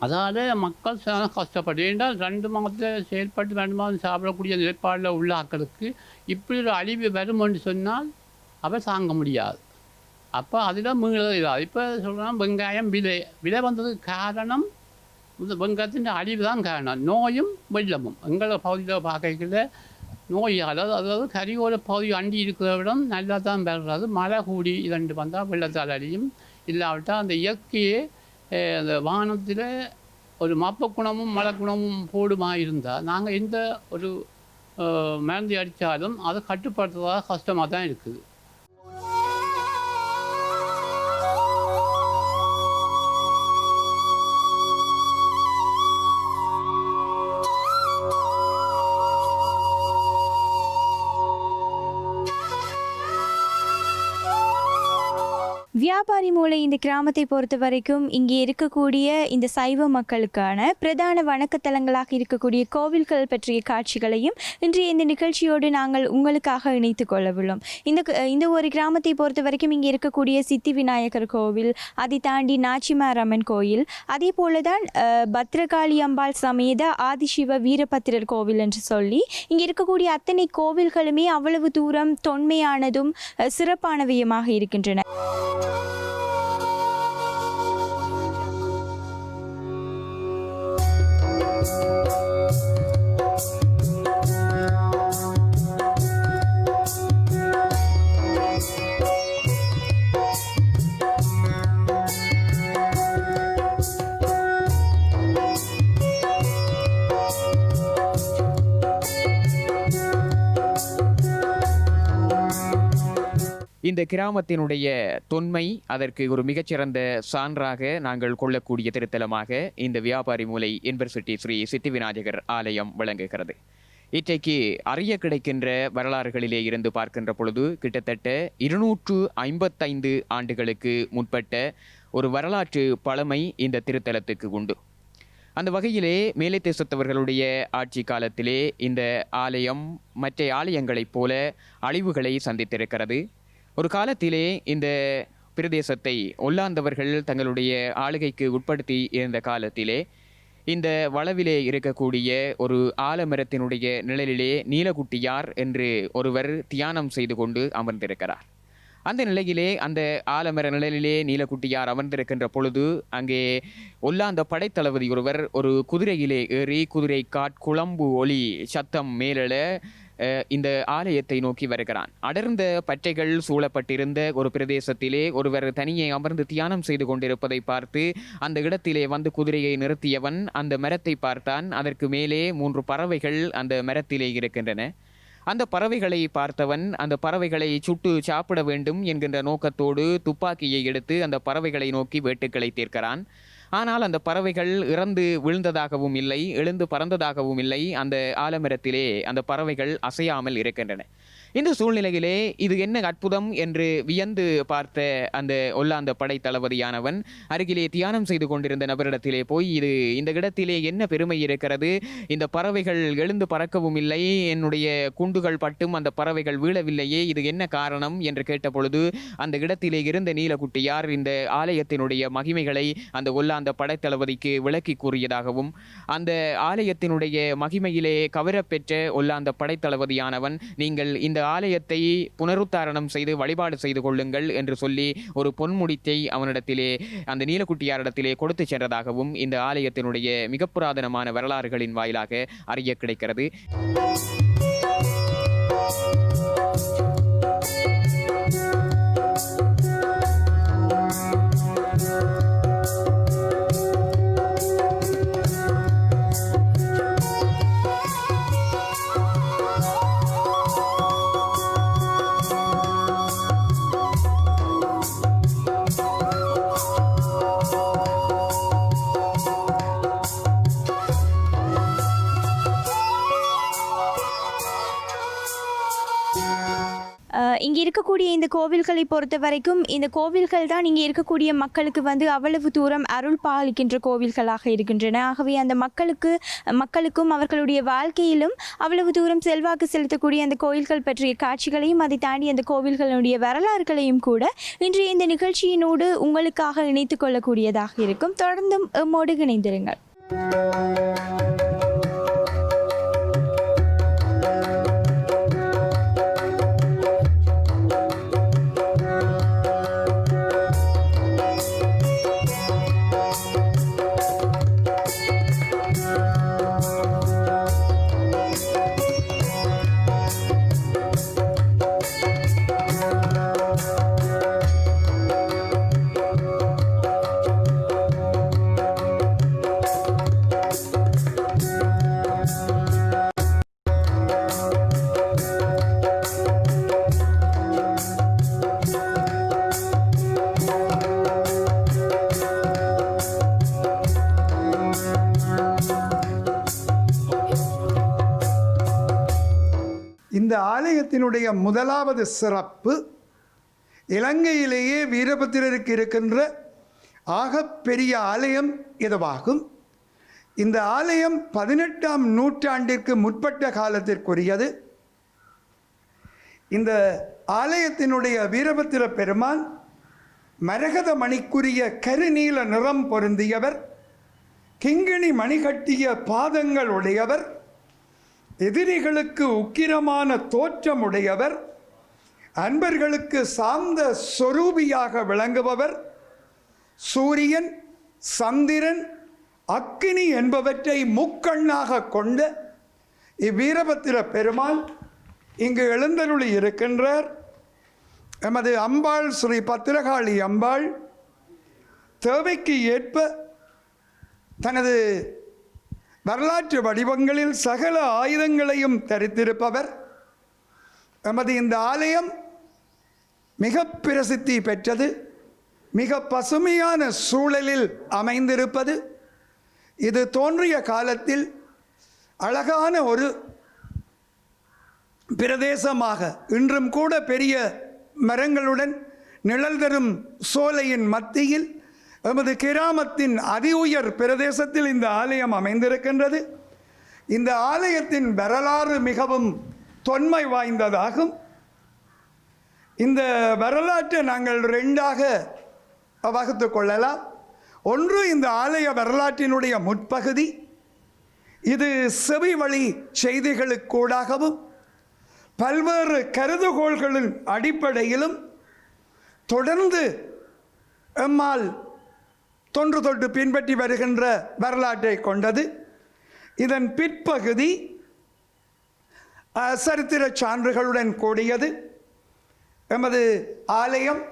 அதால் மக்கள் கஷ்டப்பட்டு, ஏன்றால் 2 மாதத்தில் செயல்பட்டு 2 மாதம் சாப்பிடக்கூடிய நிலைப்பாடில் உள்ள ஆட்களுக்கு இப்படி ஒரு அழிவு வருமென்று சொன்னால் அவர் தாங்க முடியாது. அப்போ அதில் மீளதாக இப்போ சொல்கிறோம். வெங்காயம் விலை வந்ததுக்கு காரணம் வெங்காயத்தின் அழிவு தான் காரணம். நோயும் வெள்ளமும் எங்களை பகுதியில் பார்க்கல நோயால், அதாவது கரியோர பகுதி அண்டி இருக்கிற விடம் நல்லா தான் பெறுறது. மழை கூடி 2 வந்தால் வெள்ளத்தால் அழியும். இல்லாவிட்டால் அந்த இயற்கையே அந்த வானத்தில் ஒரு மப்ப குணமும் மழை குணமும் போடுமா இருந்தால் நாங்கள் எந்த ஒரு மருந்து அடித்தாலும் அதை கட்டுப்படுத்துறதாக கஷ்டமாக தான் இருக்குது. வியாபாரி மூலை இந்த கிராமத்தை பொறுத்த வரைக்கும் இங்கே இருக்கக்கூடிய இந்த சைவ மக்களுக்கான பிரதான வணக்கத்தலங்களாக இருக்கக்கூடிய கோவில்கள் பற்றிய காட்சிகளையும் இன்றைய இந்த நிகழ்ச்சியோடு நாங்கள் உங்களுக்காக இணைத்து கொள்ளவுள்ளோம். இந்த ஒரு கிராமத்தை பொறுத்த வரைக்கும் இங்கே இருக்கக்கூடிய சித்தி விநாயகர் கோவில், அதை தாண்டி நாச்சிமார் அம்மன் கோயில், அதே போல தான் பத்ரகாளி அம்பாள் சமேத ஆதிசிவ வீரபத்திரர் கோவில் என்று சொல்லி இங்கே இருக்கக்கூடிய அத்தனை கோவில்களுமே அவ்வளவு தூரம் தொன்மையானதும் சிறப்பானவையுமாக இருக்கின்றன. இந்த கிராமத்தினுடைய தொன்மை அதற்கு ஒரு மிகச்சிறந்த சான்றாக நாங்கள் கொள்ளக்கூடிய திருத்தலமாக இந்த வியாபாரி மூலை யூனிவர்சிட்டி ஸ்ரீ சித்தி விநாயகர் ஆலயம் விளங்குகிறது. இன்றைக்கு அறிய கிடைக்கின்ற வரலாறுகளிலே இருந்து பார்க்கின்ற பொழுது கிட்டத்தட்ட 255 ஆண்டுகளுக்கு முற்பட்ட ஒரு வரலாற்று பழமை இந்த திருத்தலத்துக்கு உண்டு. அந்த வகையிலே மேலை தேசத்தவர்களுடைய ஆட்சி காலத்திலே இந்த ஆலயம் மற்ற ஆலயங்களைப் போல அழிவுகளை சந்தித்திருக்கிறது. ஒரு காலத்திலே இந்த பிரதேசத்தை ஒல்லாந்தவர்கள் தங்களுடைய ஆளுகைக்கு உட்படுத்தி இருந்த காலத்திலே இந்த வளவிலே இருக்கக்கூடிய ஒரு ஆலமரத்தினுடைய நிழலிலே நீலகுட்டியார் என்று ஒருவர் தியானம் செய்து கொண்டு அமர்ந்திருக்கிறார். அந்த நிலையிலே அந்த ஆலமர நிழலிலே நீலக்குட்டியார் அமர்ந்திருக்கின்ற பொழுது அங்கே ஒல்லாந்த படைத்தளபதி ஒருவர் ஒரு குதிரையிலே ஏறி குதிரை காட்குழம்பு ஒளி சத்தம் மேலெழ இந்த ஆலயத்தை நோக்கி வருகிறான். அடர்ந்த பற்றைகள் சூழப்பட்டிருந்த ஒரு பிரதேசத்திலே ஒருவர் தனியே அமர்ந்து தியானம் செய்து கொண்டிருப்பதை பார்த்து அந்த இடத்திலே வந்து குதிரையை நிறுத்தியவன் அந்த மரத்தை பார்த்தான். அதற்கு மேலே 3 பறவைகள் அந்த மரத்திலே இருக்கின்றன. அந்த பறவைகளை பார்த்தவன் அந்த பறவைகளை சுட்டு சாப்பிட வேண்டும் என்கின்ற நோக்கத்தோடு துப்பாக்கியை எடுத்து அந்த பறவைகளை நோக்கி வேட்டுக்களை தீர்க்கிறான். ஆனால் அந்த பறவைகள் இறந்து விழுந்ததாகவும் இல்லை, எழுந்து பறந்ததாகவும் இல்லை. அந்த ஆலமரத்திலே அந்த பறவைகள் அசையாமல் இருக்கின்றன. இந்த சூழ்நிலையிலே இது என்ன அற்புதம் என்று வியந்து பார்த்த அந்த ஒல்லாந்த படை தளபதியானவன் அருகிலே தியானம் செய்து கொண்டிருந்த நபரிடத்திலே போய் இந்த இடத்திலே என்ன பெருமை இருக்கிறது, இந்த பறவைகள் எழுந்து பறக்கவும் இல்லை, என்னுடைய குண்டுகள் பட்டும் அந்த பறவைகள் வீழவில்லையே, இது என்ன காரணம் என்று கேட்டபொழுது அந்த இடத்திலே இருந்த நீலக்குட்டியார் இந்த ஆலயத்தினுடைய மகிமைகளை அந்த ஒல்லாந்த படைத்தளபதிக்கு விளக்கி கூறியதாகவும் அந்த ஆலயத்தினுடைய மகிமையிலே கவரப்பெற்ற ஒல்லாந்த படைத்தளபதியானவன் நீங்கள் இந்த ஆலயத்தை புனருத்தாரணம் செய்து வழிபாடு செய்து கொள்ளுங்கள் என்று சொல்லி ஒரு பொன்முடித்தை அவனிடத்திலே அந்த நீலக்குட்டியாரிடத்திலே கொடுத்து சென்றதாகவும் இந்த ஆலயத்தினுடைய மிக புராதனமான வரலாறுகளின் வாயிலாக அறிய கிடைக்கிறது. இங்கே இருக்கக்கூடிய இந்த கோவில்களை பொறுத்த வரைக்கும் இந்த கோவில்கள் தான் இங்கே இருக்கக்கூடிய மக்களுக்கு வந்து அவ்வளவு தூரம் அருள் பாலிக்கின்ற கோவில்களாக இருக்கின்றன. ஆகவே அந்த மக்களுக்கும் அவர்களுடைய வாழ்க்கையிலும் அவ்வளவு தூரம் செல்வாக்கு செலுத்தக்கூடிய அந்த கோயில்கள் பற்றிய காட்சிகளையும் அதை தாண்டி அந்த கோவில்களுடைய வரலாறுகளையும் கூட இன்றைய இந்த நிகழ்ச்சியினோடு உங்களுக்காக இணைத்து கொள்ளக்கூடியதாக இருக்கும். தொடர்ந்தும் எம்மோடு இணைந்திருங்கள். இந்த ஆலயத்தினுடைய முதலாவது சிறப்பு இலங்கையிலேயே வீரபத்திரருக்கு இருக்கின்ற ஆகப்பெரிய ஆலயம் இதுவாகும். இந்த ஆலயம் 18ஆம் நூற்றாண்டிற்கு முற்பட்ட காலத்திற்குரியது. இந்த ஆலயத்தினுடைய வீரபத்திர பெருமான் மரகத மணிக்குரிய கருநீல நிறம் பொருந்தியவர், கிங்கிணி மணி கட்டிய பாதங்கள் உடையவர், எதிரிகளுக்கு உக்கிரமான தோற்றமுடையவர், அன்பர்களுக்கு சார்ந்த சொரூபியாக விளங்குபவர், சூரியன், சந்திரன், அக்கினி என்பவற்றை முக்கண்ணாக கொண்ட இவ்வீரபத்திர பெருமான் இங்கு எழுந்தருளி இருக்கின்றார். எமது அம்பாள் ஸ்ரீ பத்திரகாளி அம்பாள் தேவைக்கு ஏற்ப தனது வரலாற்று வடிவங்களில் சகல ஆயுதங்களையும் தரித்திருப்பவர். எமது இந்த ஆலயம் மிக பிரசித்தி பெற்றது, மிக பசுமையான சூழலில் அமைந்திருப்பது. இது தோன்றிய காலத்தில் அழகான ஒரு பிரதேசமாக, இன்றும் கூட பெரிய மரங்களுடன் நிழல் தரும் சோலையின் மத்தியில் எமது கிராமத்தின் அதி உயர் பிரதேசத்தில் இந்த ஆலயம் அமைந்திருக்கின்றது. இந்த ஆலயத்தின் வரலாறு மிகவும் தொன்மை வாய்ந்ததாகும். இந்த வரலாற்றை நாங்கள் 2ஆக வகுத்து கொள்ளலாம். ஒன்று இந்த ஆலய வரலாற்றினுடைய முற்பகுதி, இது செவி வழி செய்திகளுக்கூடாகவும் பல்வேறு கருதுகோள்களின் அடிப்படையிலும் தொடர்ந்து எம்மால் தொன்று தொட்டு பின்பற்றி வருகின்ற வரலாற்றை கொண்டது. இதன் பிற்பகுதி சரித்திர சான்றுகளுடன் கூடியது. எமது ஆலயம்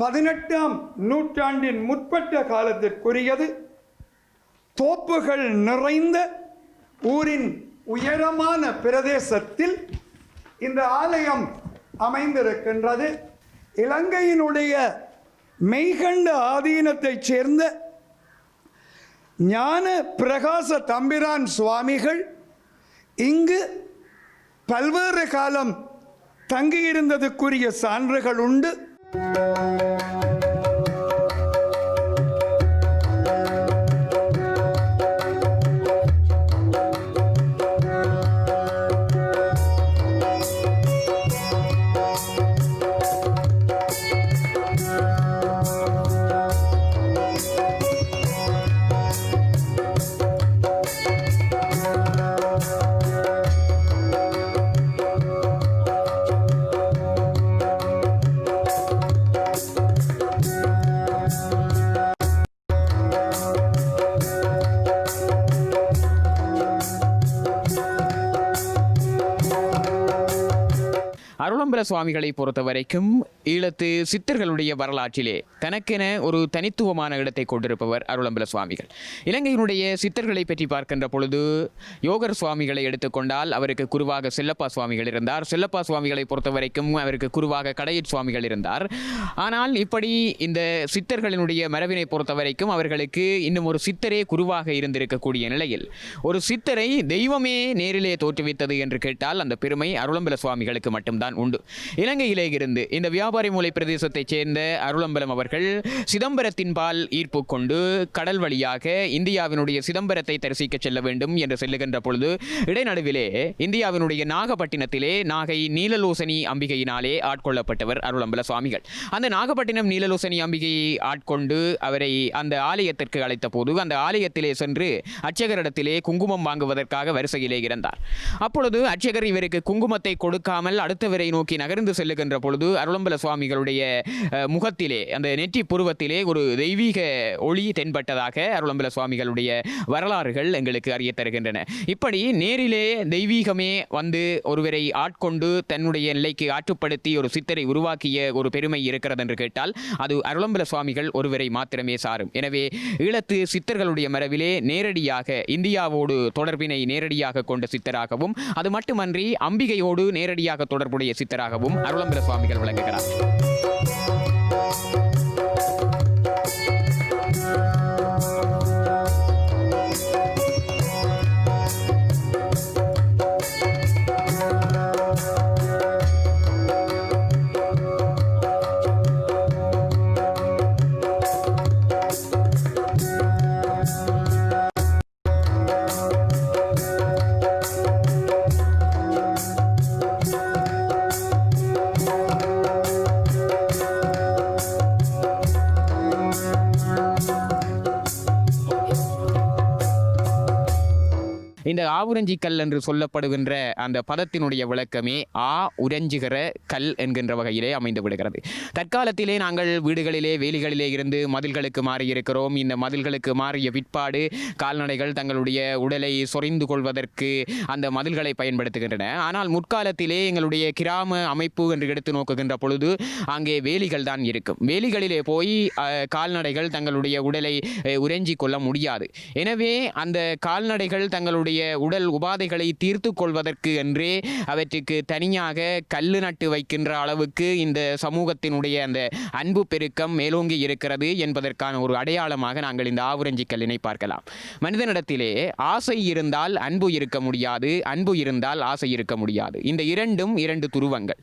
18ஆம் நூற்றாண்டின் முற்பட்ட காலத்திற்குரியது. தோப்புகள் நிறைந்த ஊரின் உயரமான பிரதேசத்தில் இந்த ஆலயம் அமைந்திருக்கின்றது. இலங்கையினுடைய மெய்கண்ட ஆதீனத்தைச் சேர்ந்த ஞான பிரகாச தம்பிரான் சுவாமிகள் இங்கு பல்வேறு காலம் தங்கியிருந்ததுக்குரிய சான்றுகள் உண்டு. அருளம்பல சுவாமிகளை பொறுத்த வரைக்கும் ஈழத்து சித்தர்களுடைய வரலாற்றிலே தனக்கென ஒரு தனித்துவமான இடத்தை கொண்டிருப்பவர் அருளம்பல சுவாமிகள். இலங்கையினுடைய சித்தர்களை பற்றி பார்க்கின்ற பொழுது யோகர் சுவாமிகளை எடுத்துக்கொண்டால் அவருக்கு குருவாக செல்லப்பா சுவாமிகள் இருந்தார். செல்லப்பா சுவாமிகளை பொறுத்த வரைக்கும் அவருக்கு குருவாக கடையற் சுவாமிகள் இருந்தார். ஆனால் இப்படி இந்த சித்தர்களினுடைய மரபினை பொறுத்த வரைக்கும் அவர்களுக்கு இன்னும் ஒரு சித்தரே குருவாக இருந்திருக்கக்கூடிய நிலையில் ஒரு சித்தரை தெய்வமே நேரிலே தோற்றுவித்தது என்று கேட்டால் அந்த பெருமை அருளம்பல சுவாமிகளுக்கு மட்டும்தான் உண்டு. இலங்கையிலே இருந்து இந்த வியாபாரி மூலை பிரதேசத்தைச் சேர்ந்த அருளம்பலம் அவர்கள் சிதம்பரத்தின் பால் ஈர்ப்பு கொண்டு கடல் வழியாக இந்தியாவினுடைய சிதம்பரத்தை தரிசிக்க செல்ல வேண்டும் என்று செல்லுகின்ற பொழுது இடைநடுவிலே இந்தியாவினுடைய நாகப்பட்டினத்திலே நாகை நீலலோசனி அம்பிகையினாலே ஆட்கொள்ளப்பட்டவர் அருளம்பல சுவாமிகள். அந்த நாகப்பட்டினம் நீலலோசனி அம்பிகையை ஆட்கொண்டு அவரை அந்த ஆலயத்திற்கு அழைத்த போது அந்த ஆலயத்திலே சென்று அர்ச்சகரிடத்திலே குங்குமம் வாங்குவதற்காக வரிசையிலே இருந்தார். அப்பொழுது அர்ச்சகர் இவருக்கு குங்குமத்தை கொடுக்காமல் அடுத்தவரை நோக்கி நகர்ந்து செல்லுகின்ற பொழுது அருளம்பல சுவாமிகளுடைய முகத்திலே அந்த நெற்றி புருவத்திலே ஒரு தெய்வீக ஒளி தென்பட்டதாக அருளம்பல சுவாமிகளுடைய வரலாறுகள் எங்களுக்கு அறிய தருகின்றன. இப்படி நேரிலே தெய்வீகமே வந்து ஒருவரை ஆட்கொண்டு தன்னுடைய நிலைக்கு ஆற்றுப்படுத்தி ஒரு சித்தரை உருவாக்கிய ஒரு பெருமை இருக்கிறது என்று கேட்டால் அது அருளம்பல சுவாமிகள் ஒருவரை மாத்திரமே சாரும். எனவே ஈழத்து சித்தர்களுடைய மரபிலே நேரடியாக இந்தியாவோடு தொடர்பினை நேரடியாக கொண்ட சித்தராகவும் அது மட்டுமன்றி அம்பிகையோடு நேரடியாக தொடர்புடைய சித்தராகவும் அருளம்பல சுவாமிகள் விளங்குகிறார். இந்த ஆவுரஞ்சி கல் என்று சொல்லப்படுகின்ற அந்த பதத்தினுடைய விளக்கமே உரஞ்சுகிற கல் என்கின்ற வகையிலே அமைந்து விடுகிறது. தற்காலத்திலே நாங்கள் வீடுகளிலே வேலிகளிலே இருந்து மதில்களுக்கு மாறியிருக்கிறோம். இந்த மதில்களுக்கு மாறிய பிற்பாடு கால்நடைகள் தங்களுடைய உடலை சொரிந்து கொள்வதற்கு அந்த மதில்களை பயன்படுத்துகின்றன. ஆனால் முற்காலத்திலே எங்களுடைய கிராம அமைப்பு என்று எடுத்து நோக்குகின்ற பொழுது அங்கே வேலிகள் தான் இருக்கும். வேலிகளிலே போய் கால்நடைகள் தங்களுடைய உடலை உறைஞ்சி கொள்ள முடியாது. எனவே அந்த கால்நடைகள் தங்களுடைய உடல் உபாதைகளை தீர்த்து கொள்வதற்கு என்றே அவற்றுக்கு தனியாக கல்லு நட்டு வைக்கின்ற அளவுக்கு இந்த சமூகத்தினுடைய அந்த அன்பு பெருக்கம் மேலோங்கி இருக்கிறது என்பதற்கான ஒரு அடையாளமாக நாங்கள் இந்த ஆவுரஞ்சி கல்லினை பார்க்கலாம். மனிதனிடத்திலே ஆசை இருந்தால் அன்பு இருக்க முடியாது, அன்பு இருந்தால் ஆசை இருக்க முடியாது. இந்த இரண்டும் இரண்டு துருவங்கள்.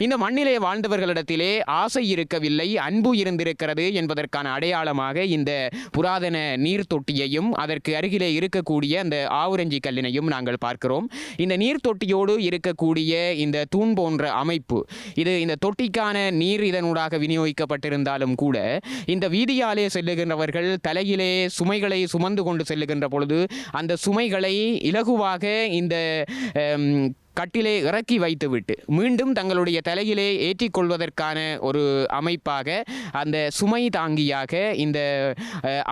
இந்த மண்ணிலே வாழ்ந்தவர்களிடத்திலே ஆசை இருக்கவில்லை, அன்பு இருந்திருக்கிறது என்பதற்கான அடையாளமாக இந்த புராதன நீர் தொட்டியையும் அதற்கு அருகிலே இருக்கக்கூடிய அந்த ஆவுரஞ்சி ஆவுரஞ்சி கல்லினையும் நாங்கள் பார்க்கிறோம். இந்த நீர் தொட்டியோடு இருக்கக்கூடிய இந்த தூண் போன்ற அமைப்பு, இது இந்த தொட்டிக்கான நீர் இதனூடாக விநியோகிக்கப்பட்டிருந்தாலும் கூட இந்த வீதியாலே செல்லுகின்றவர்கள் தலையிலே சுமைகளை சுமந்து கொண்டு செல்லுகின்ற பொழுது அந்த சுமைகளை இலகுவாக இந்த கட்டிலே இறக்கி வைத்துவிட்டு மீண்டும் தங்களுடைய தலையிலே ஏற்றிக்கொள்வதற்கான ஒரு அமைப்பாக அந்த சுமை தாங்கியாக இந்த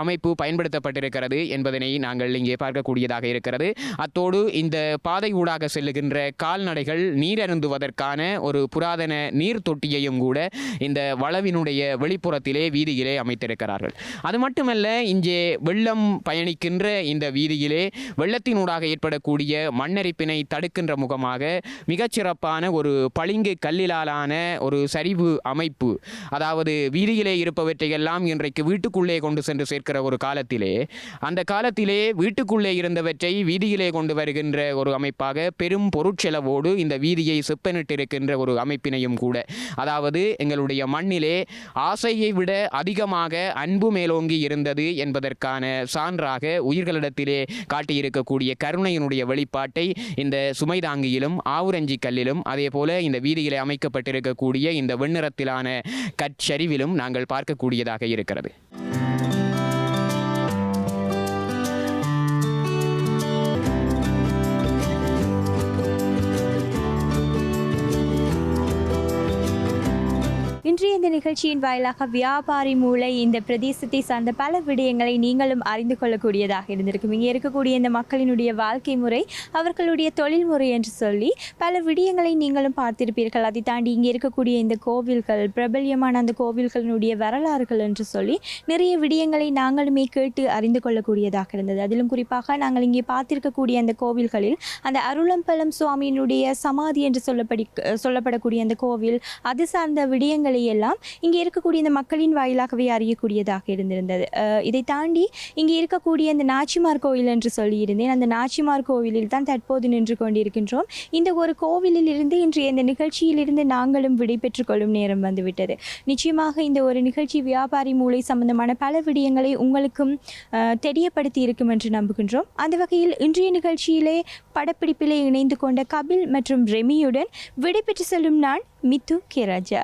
அமைப்பு பயன்படுத்தப்பட்டிருக்கிறது என்பதனை நாங்கள் இங்கே பார்க்கக்கூடியதாக இருக்கிறது. அத்தோடு இந்த பாதை ஊடாக செல்லுகின்ற கால்நடைகள் நீரருந்துவதற்கான ஒரு புராதன நீர் தொட்டியையும் கூட இந்த வளவினுடைய வெளிப்புறத்திலே வீதியிலே அமைத்திருக்கிறார்கள். அது மட்டுமல்ல, இங்கே வெள்ளம் பயணிக்கின்ற இந்த வீதியிலே வெள்ளத்தினூடாக ஏற்படக்கூடிய மண்ணரிப்பினை தடுக்கின்ற முகமாக மிகச்சிறப்பான ஒரு பளிங்கு கல்லிலான ஒரு சரிவு அமைப்பு, அதாவது வீதியிலே இருப்பவற்றையெல்லாம் இன்றைக்கு வீட்டுக்குள்ளே கொண்டு சென்று சேர்க்கிற ஒரு காலத்திலே, அந்த காலத்திலே வீட்டுக்குள்ளே இருந்தவற்றை வீதியிலே கொண்டு வருகின்ற ஒரு அமைப்பாக பெரும் பொருட்செலவோடு இந்த வீதியை செப்பனிட்டிருக்கின்ற ஒரு அமைப்பினையும் கூட, அதாவது எங்களுடைய மண்ணிலே ஆசையை விட அதிகமாக அன்பு மேலோங்கி இருந்தது என்பதற்கான சான்றாக உயிர்களிடத்திலே காட்டியிருக்கக்கூடிய கருணையினுடைய வெளிப்பாட்டை இந்த சுமைதாங்கியிலும் ஆவுரஞ்சி கல்லிலும் அதே போல இந்த வீதியிலே அமைக்கப்பட்டிருக்கக்கூடிய இந்த வெண்ணிறத்திலான கற்சரிவிலும் நாங்கள் பார்க்கக்கூடியதாக இருக்கிறது. இன்றைய இந்த நிகழ்ச்சியின் வாயிலாக வியாபாரி மூளை இந்த பிரதேசத்தை சார்ந்த பல விடயங்களை நீங்களும் அறிந்து கொள்ளக்கூடியதாக இருந்திருக்கும். இங்கே இருக்கக்கூடிய இந்த மக்களினுடைய வாழ்க்கை முறை, அவர்களுடைய தொழில்முறை என்று சொல்லி பல விடயங்களை நீங்களும் பார்த்திருப்பீர்கள். அதை தாண்டி இங்கே இருக்கக்கூடிய இந்த கோவில்கள், பிரபல்யமான அந்த கோவில்களினுடைய வரலாறுகள் என்று சொல்லி நிறைய விடயங்களை நாங்களுமே கேட்டு அறிந்து கொள்ளக்கூடியதாக இருந்தது. அதிலும் குறிப்பாக நாங்கள் இங்கே பார்த்திருக்கக்கூடிய அந்த கோவில்களில் அந்த அருளம்பலம் சுவாமியினுடைய சமாதி என்று சொல்லப்படக்கூடிய அந்த கோவில், அது சார்ந்த விடயங்களை எல்லாம் இங்கே இருக்கக்கூடிய இந்த மக்களின் வாயிலாகவே அறியக்கூடியதாக இருந்திருந்தது. இதை தாண்டி இங்கே இருக்கக்கூடிய இந்த நாச்சிமார் கோவில் என்று சொல்லியிருந்தேன். அந்த நாச்சிமார் கோவிலில் தான் தற்போது நின்று கொண்டிருக்கின்றோம். இந்த ஒரு கோவிலில் இருந்து இன்றைய இந்த நிகழ்ச்சியிலிருந்து நாங்களும் விடை பெற்றுக் கொள்ளும் நேரம் வந்துவிட்டது. நிச்சயமாக இந்த ஒரு நிகழ்ச்சி வியாபாரி மூளை சம்பந்தமான பல விடயங்களை உங்களுக்கும் தெரியப்படுத்தி இருக்கும் என்று நம்புகின்றோம். அந்த வகையில் இன்றைய நிகழ்ச்சியிலே படப்பிடிப்பிலே இணைந்து கொண்ட கபில் மற்றும் ரெமியுடன் விடை பெற்று செல்லும் நான் மித்து கே ராஜா.